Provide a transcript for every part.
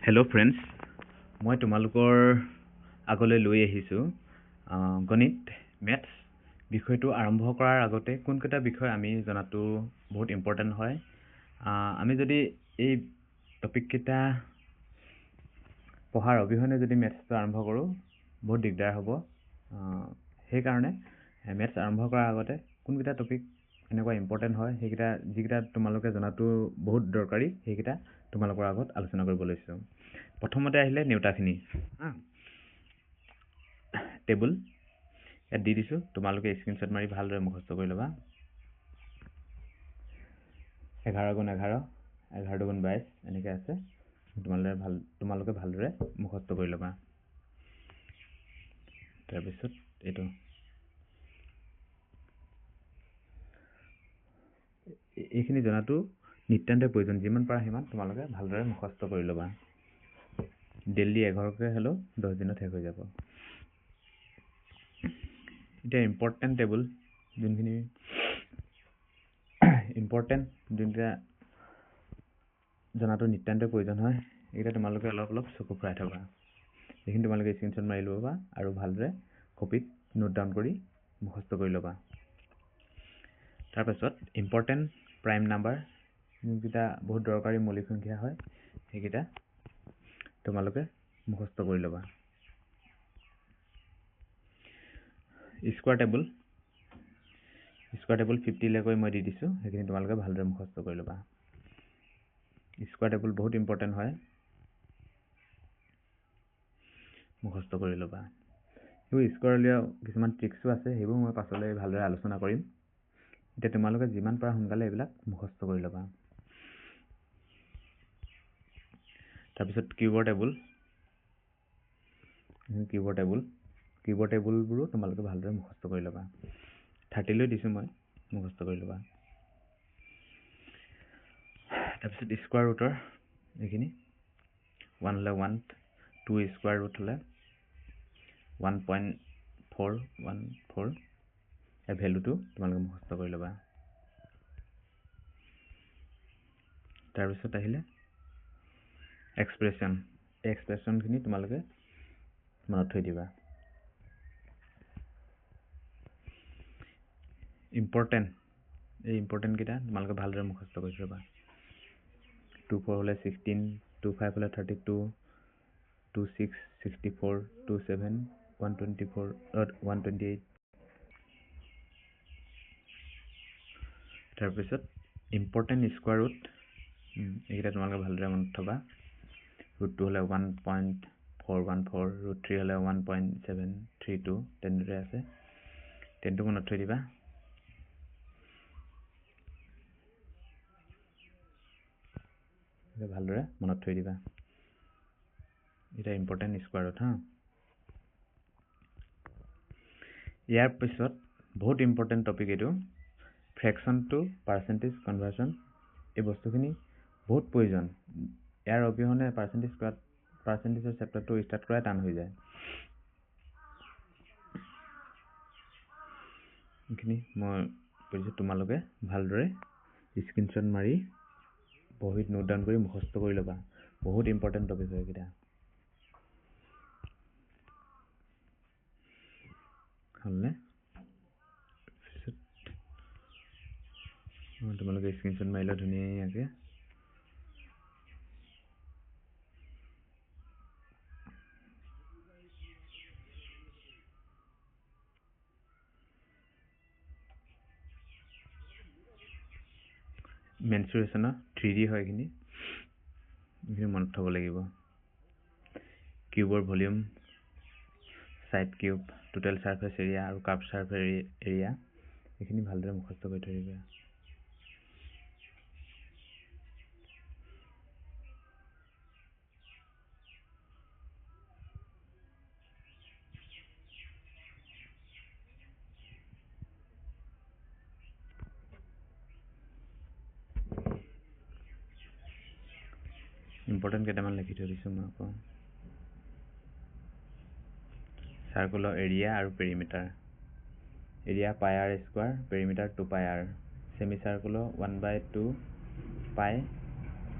Hello' friends, মই তোমালোকৰ আগলৈ লৈ আহিছোঁ গণিত মেথছ বিষয়টো আৰম্ভ কৰাৰ আগতে কোনকেইটা বিষয় আমি জনাটো বহুত ইম্পৰ্টেণ্ট হয়। আমি যদি এই টপিককেইটা পঢ়াৰ অবিহনে যদি মেথছটো আৰম্ভ কৰোঁ বহুত দিগদাৰ হ'ব। সেইকাৰণে মেথছ আৰম্ভ কৰাৰ আগতে কোনকেইটা টপিক এনেকুৱা ইম্পৰ্টেণ্ট হয় সেইকেইটা যিকেইটা তোমালোকে জনাটো বহুত দৰকাৰী সেইকেইটা তোমালোকৰ আগত আলোচনা কৰিব লৈছোঁ। প্ৰথমতে আহিলে নেওতাখিনি টেবুল ইয়াত দি দিছোঁ, তোমালোকে স্ক্ৰীনশ্বট মাৰি ভালদৰে মুখস্থ কৰি ল'বা। 11 গুণ 11, 11 দুগুণ 22 এনেকৈ আছে, তোমালোকে ভালদৰে মুখস্থ কৰি ল'বা। তাৰপিছত এইটো এইখিনি জনাটো নিতান্তই প্ৰয়োজন, যিমান পাৰা সিমান তোমালোকে ভালদৰে মুখস্থ কৰি ল'বা। ডেইলি 11কৈ হ'লেও 10 দিনত শেষ হৈ যাব। এতিয়া ইম্পৰ্টেণ্ট টেবুল যোনখিনি যোনকেইটা জনাটো নিতান্তই প্ৰয়োজন হয় এইকেইটা তোমালোকে অলপ অলপ চকু ফুৰাই থবা। এইখিনি তোমালোকে স্ক্ৰীনশ্বট মাৰি ল'বা আৰু ভালদৰে কপিত নোট ডাউন কৰি মুখস্থ কৰি ল'বা। তাৰপাছত ইম্পৰ্টেণ্ট প্ৰাইম নাম্বাৰ যোনকেইটা বহুত দৰকাৰী মৌলিক সংখ্যা হয় সেইকেইটা তোমালোকে মুখস্থ কৰি ল'বা। স্কোৱাৰ টেবুল 50লৈকে মই দি দিছোঁ, সেইখিনি তোমালোকে ভালদৰে মুখস্থ কৰি ল'বা। স্কোৱাৰ টেবুল বহুত ইম্পৰ্টেণ্ট হয়, মুখস্থ কৰি ল'বা। সেইবোৰ স্কোৱাৰ উলিওৱা কিছুমান ট্ৰিক্সো আছে, সেইবোৰ মই পাছলৈ ভালদৰে আলোচনা কৰিম। এতিয়া তোমালোকে যিমান পাৰা সোনকালে এইবিলাক মুখস্থ কৰি ল'বা। তাৰপিছত কিউবৰ টেবুলবোৰো তোমালোকে ভালদৰে মুখস্থ কৰি ল'বা। 30 লৈ দিছোঁ মই, মুখস্থ কৰি ল'বা। তাৰপিছত স্কোৱাৰ ৰুটৰ এইখিনি 1 হ'লে 1, 2 স্কোৱাৰ ৰুট হ'লে 1.414, এই ভেলুটো তোমালোকে মুখস্থ কৰি ল'বা। তাৰপিছত আহিলে এক্সপ্ৰেশ্যন, এই এক্সপ্ৰেশ্যনখিনি তোমালোকে মনত থৈ দিবা। এই ইম্পৰ্টেণ্টকেইটা তোমালোকে ভালদৰে মুখস্থ কৰি থ'বা। 24 হ'লে 16, 25 হ'লে 32, 26 64, 27 128। তাৰপিছত ইম্পৰ্টেণ্ট স্কোৱাৰ ৰুট এইকেইটা তোমালোকে ভালদৰে মনত থ'বা। ৰুট 2 হ'লে 1.414, ৰুট 3 হ'লে 1.732, তেনেদৰে আছে, 10টো মনত থৈ দিবা। ভালদৰে মনত থৈ দিবা। এটা ইম্পৰ্টেণ্ট স্কোৱাৰ ৰুট ইয়াৰ পিছত বহুত ইম্পৰ্টেণ্ট টপিক এইটো, ফ্ৰেকশ্যন টু পাৰ্চেণ্টেজ কনভাৰ্চন। এই বস্তুখিনি বহুত প্ৰয়োজন, ইয়াৰ অবিহনে পাৰ্চেণ্টেজৰ চেপ্টাৰটো ষ্টাৰ্ট কৰাই টান হৈ যায়। এইখিনি মই কৈছোঁ, তোমালোকে ভালদৰে স্ক্ৰীনশ্বট মাৰি বহীত নোট ডাউন কৰি মুখস্থ কৰি ল'বা। বহুত ইম্পৰ্টেণ্ট টপিক হয় এইকেইটা। হ'লনে? তোমালোকে স্ক্ৰীনশ্বট মাৰিলে ধুনীয়াকৈ মেনচুৰেশ্যনৰ 3D হয়, এইখিনি মনত থ'ব লাগিব। কিউবৰ volume, side cube, total surface area আৰু কাৰ্ভ ছাৰ্ফেচ এৰিয়া এইখিনি ভালদৰে মুখস্থ কৰি থৈ দিবা। ইম্পৰ্টেণ্ট কেইটামান লিখি থৈ দিছোঁ মই আকৌ। চাৰ্কুলৰ এৰিয়া আৰু perimeter. Area pi r square, perimeter 2 pi r. Semi চাৰ্কুলৰ 1/2 pi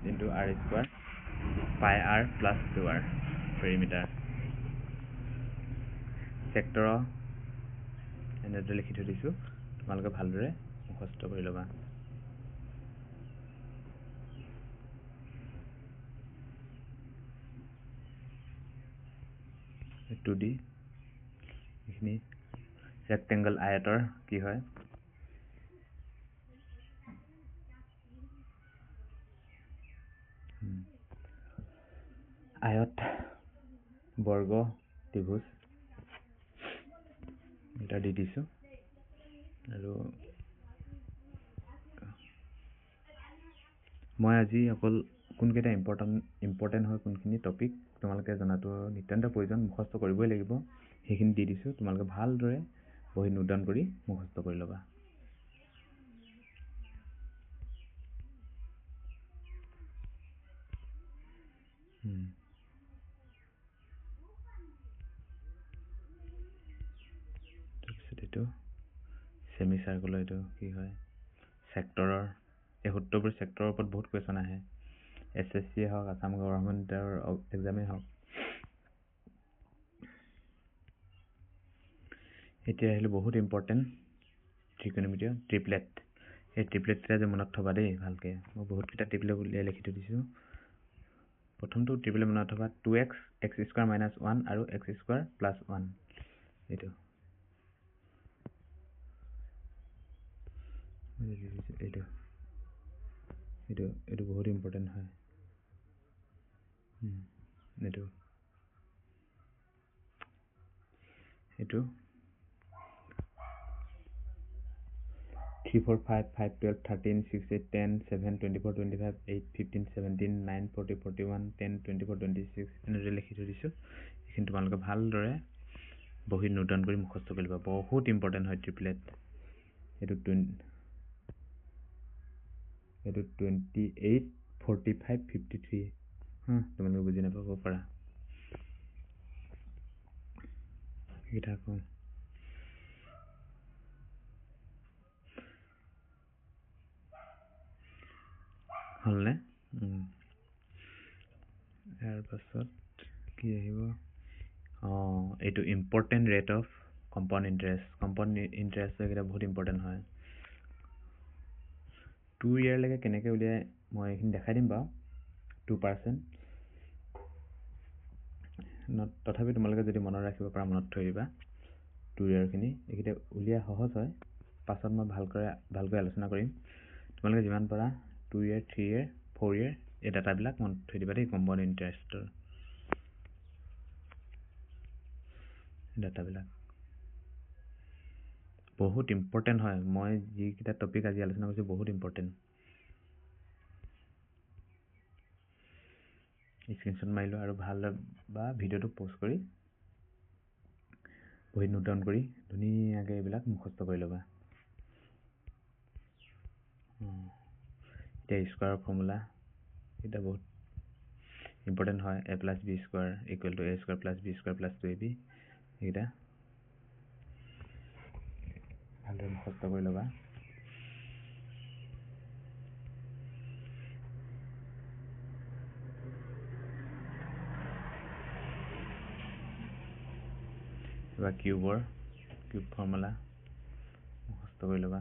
into r square pi r plus 2r perimeter sector এনেদৰে লিখি থৈ দিছোঁ তোমালোকে ভালদৰে মুখস্থ কৰি ল'বা 2D এইখিনি ৰেক্টেংগল আয়তৰ কি হয় আয়ত বৰ্গ ত্ৰিভুজ এটা দি দিছোঁ আৰু মই আজি অকল কোনকেইটা ইম্পৰ্টেণ্ট হয় কোনখিনি টপিক তোমালোকে জনাটো নিতান্ত প্ৰয়োজন মুখস্থ কৰিবই লাগিব সেইখিনি দি দিছোঁ তোমালোকে ভালদৰে বহি নোট ডাউন কৰি মুখস্থ কৰি ল'বা তাৰপিছত এইটো সেমি সাৰ্কুলাৰ এইটো কি হয় সেক্টৰৰ এই সূত্ৰবোৰ সেক্টৰৰ ওপৰত বহুত কোৱেশ্যন আহে SSC হওক আসাম গভৰ্ণমেণ্টৰ এক্সামে হওক এতিয়া আহিলে বহুত ইম্পৰ্টেণ্ট ত্ৰিকোণমিতিয় ট্ৰিপলেট এই ট্ৰিপলেটকেইটা যে মনত থবা দেই ভালকে মই বহুতকেইটা ট্ৰিপলেট উলিয়াই লিখি থৈ দিছোঁ প্ৰথমটো ট্ৰিপলেট মনত থবা 2x x স্কোৱাৰ মাইনাছ 1 আৰু x স্কোৱাৰ প্লাছ 1 এইটো এইটো বহুত ইম্পৰ্টেণ্ট হয় এইটো 3 4 5 5 12 13 6 8 10 7 24 25 8 15 17 9 40 41 10 24 26 এনেদৰে লিখি থৈ দিছোঁ এইখিনি তোমালোকে ভালদৰে বহি নোট ডাউন কৰি মুখস্থ কৰি ল'বা বহুত ইম্পৰ্টেণ্ট হয় ট্ৰিপলেট এইটো 28 45 53 তোমালোকে বুজি নাপাব পাৰা এইকেইটা কওঁ হ'লনে ইয়াৰ পাছত কি আহিব এইটো important rate of compound interest এইকেইটা বহুত ইম্পৰ্টেণ্ট হয় 2 ইয়াৰলৈকে কেনেকৈ উলিয়াই মই এইখিনি দেখাই দিম বাৰু 2% তথাপি তোমালোকে যদি মনত ৰাখিব পাৰা মনত থৈ দিবা 2 ইয়াৰখিনি এইকেইটা উলিয়াই সহজ হয় পাছত মই ভালকৈ আলোচনা কৰিম তোমালোকে যিমান পাৰা 2 ইয়াৰ 3 ইয়াৰ 4 ইয়াৰ এই ডাটাবিলাক মনত থৈ দিবা দেই কম্পাউণ্ড ইণ্টাৰেষ্টৰ ডাটাবিলাক বহুত ইম্পৰ্টেণ্ট হয় মই যিকেইটা টপিক আজি আলোচনা কৰিছোঁ বহুত ইম্পৰ্টেণ্ট স্ক্ৰীনশ্বট মাৰি লোৱা আৰু ভাল বা ভিডিঅ'টো প'ষ্ট কৰি বহি নোট ডাউন কৰি ধুনীয়াকৈ এইবিলাক মুখস্থ কৰি ল'বা এতিয়া স্কোৱাৰৰ ফৰ্মুলা এটা বহুত ইম্পৰ্টেণ্ট হয় a plus b square equal to a square plus b square plus 2ab এইকেইটা ভালদৰে মুখস্থ কৰি ল'বা এবাৰ কিউব ফৰ্মুলা মুখস্থ কৰি ল'বা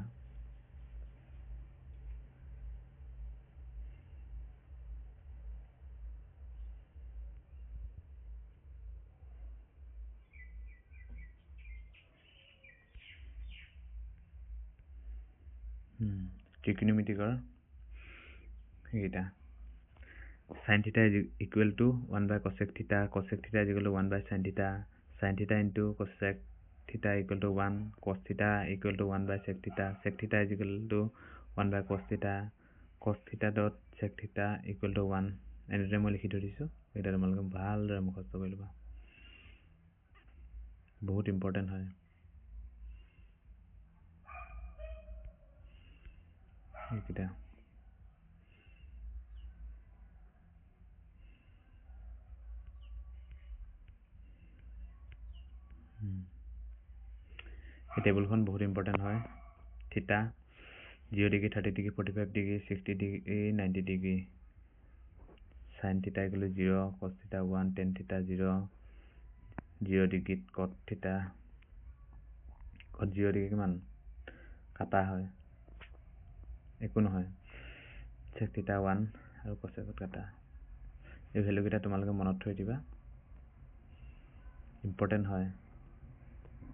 ট্ৰিকোণমিতিকৰ এইটা sin theta is equal to 1 by cosec theta is equal to 1 by sin theta into cosec theta equal to 1 cos theta equal to 1 by sec theta is equal to 1 by cos theta dot sec theta equal to 1 এনেদৰে মই লিখি থৈ দিছোঁ এটা তোমালোকে ভালদৰে মুখস্থ কৰি ল'বা বহুত ইম্পৰ্টেণ্ট হয় এইকেইটা এই টেবুলখন বহুত ইম্পৰ্টেণ্ট হয় থিটা 0 degree 30 degree 45 degree 60 degree 90 degree sin theta equal to 0, cos theta 1, tan theta 0, 0 degree cot theta, cot 0 degree কিমান কাটা হয় একো নহয় sec theta 1 আৰু cosec কাটা এই ভ্যালু কেইটা তোমালোকে মনত থৈ দিবা ইম্পৰ্টেন্ট হয়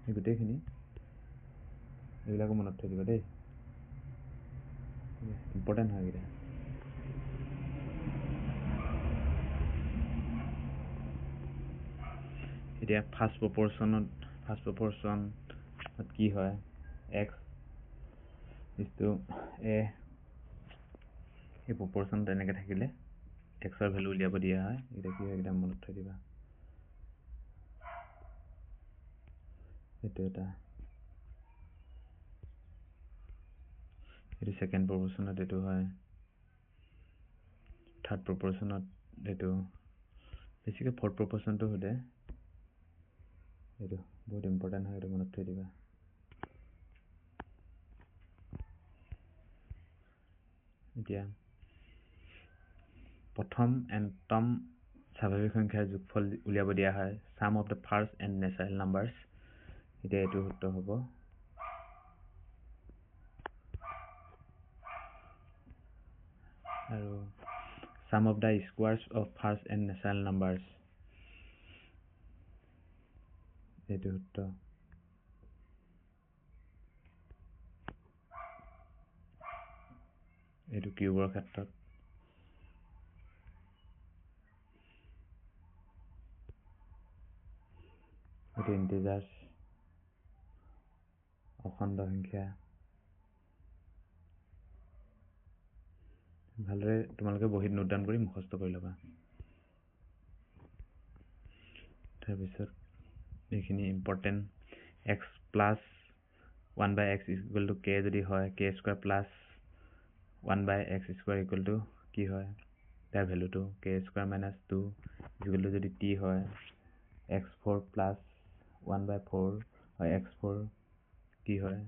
এই গোটেইখিনি এইবিলাকো মনত থৈ দিবা দেই ইম্পৰ্টেন্ট হয় এটা এতিয়া ফাৰ্স্ট প্ৰপোৰ্শন কি হয় x is to a এই প্ৰপোৰ্শন তেনেকে থাকিলে x ৰ ভ্যালু উলিয়াব দিয়া হয় এটা কি হয় এটা মনত থৈ দিবা এটা এটো সেকেন্ড প্ৰপোৰ্শনত এটো হয় থাৰ্ড প্ৰপোৰ্শনত এটো বেছিকৈ ফৰ্থ প্ৰপোৰ্শনটো হতে এটো বহুত ইম্পৰ্টেন্ট হয় এটো মনত থৈ দিবা এতিয়া প্ৰথম এন্টম স্বাভাৱিক সংখ্যাৰ যোগফল উলিয়াব দিয়া হয় sum of the first and natural numbers এতিয়া এটো সূত্ৰ হ'ব আৰু sum of the squares of first and natural numbers এটো সূত্ৰ এটো কিউবৰ ক্ষেত্ৰত এটো ইন্টিজাৰ্স অখণ্ড সংখ্যা ভালদৰে তোমালোকে বহিত নোট ডাউন কৰি মুখস্থ কৰি ল'বা তাৰ পিছত এইখিনি important x plus 1 by x is equal to k যদি হয় k square plus 1 by x square equal to কি হয় তাৰ ভ্যালুটো k square minus 2 is equal to যদি t হয় x4 plus 1 by 4 হয় x4 কি হয়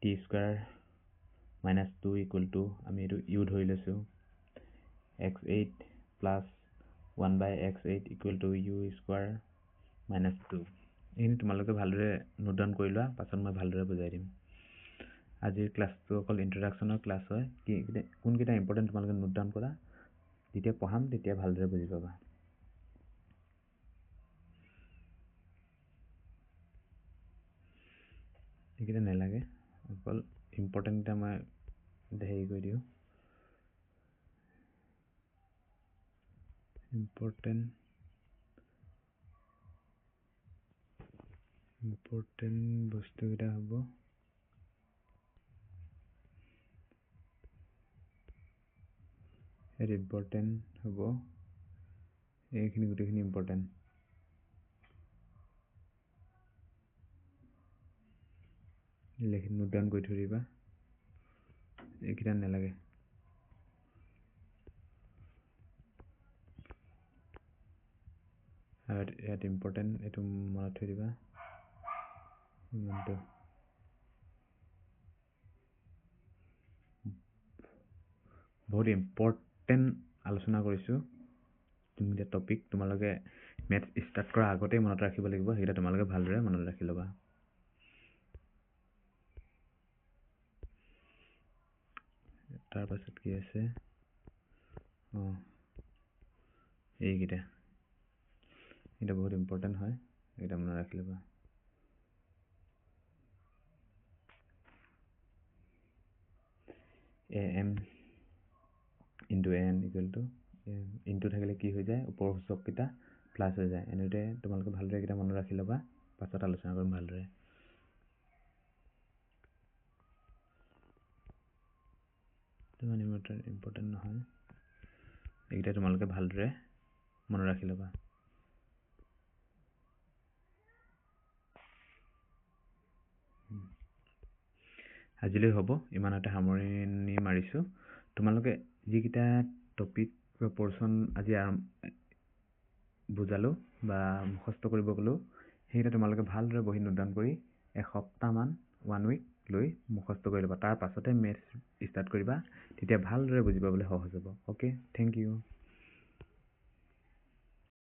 t square minus 2 equal to আমি এটো u ধৰি লৈছো x8 plus 1 by x8 equal to u square minus 2 এইখিনি তোমালোকে ভালদৰে নোট ডাউন কৰি লোৱা পাছত মই ভালদৰে বুজাই দিম আজিৰ ক্লাছটো অকল ইন্ট্ৰডাকচনৰ ক্লাছ হয় কি কোন কিটা ইম্পৰ্টেন্ট তোমালোকে নোট ডাউন কৰা যেতিয়া পঢ়াম তেতিয়া ভালদৰে বুজি পাবা এইকিটা নেলাগে অকল ইম্পৰ্টেন্ট এটা মই হেৰি কৰি দিও ইম্পৰ্টেন্ট বস্তু কেইটা হ'ব এৰ ইম্পৰ্টেন্ট হ'ব এইখিনি গোটেইখিনি ইম্পৰ্টেন্ট লিখি নোট ডাউন কৰি থৈ দিবা এইকিটা নেলাগে আৰু ইয়াত ইম্পৰ্টেন্ট এটো মনত থৈ দিবা ইমানটো বহুত ইম্পৰ্টেন্ট আলোচনা কৰিছো তুমি টপিক তোমালোকে মেথছ ষ্টাৰ্ট কৰা আগতে মনত ৰাখিব লাগিব হেইটা তোমালোকে ভালদৰে মনত ৰাখি লবা তাৰ পাছত কি আছে এইকিটা এটা বহুত ইম্পৰ্টেন্ট হয় এটা মনত ৰাখি লবা am into n equal to into থাকিলে কি হৈ যায় ওপৰ সূচক কিটা প্লাস হৈ যায় এনেতে তোমালোকে ভালদৰে কিটা মনত ৰাখি লবা পাছত আলোচনা কৰিম ভালদৰে তোমাৰ ইম্পৰ্টেন্ট নহয় এইকিটা তোমালোকে ভালদৰে মনত ৰাখি লবা আজিলৈ হ'ব ইমান এটা সামৰণি মাৰিছো তোমালোকে যিকিটা টপিক বা পোৰশন আজি বুজালো বা মুখস্থ কৰিব গলো হেইটা তোমালোকে ভালদৰে বহি নোট ডাউন কৰি এসপ্তাহ মান 1 week লৈ মুখস্থ কৰি লবা তাৰ পাছতে মেথছ ষ্টাৰ্ট কৰিবা তেতিয়া ভালদৰে বুজি পাবলৈ সহজ হ'ব ওকে থ্যাংক ইউ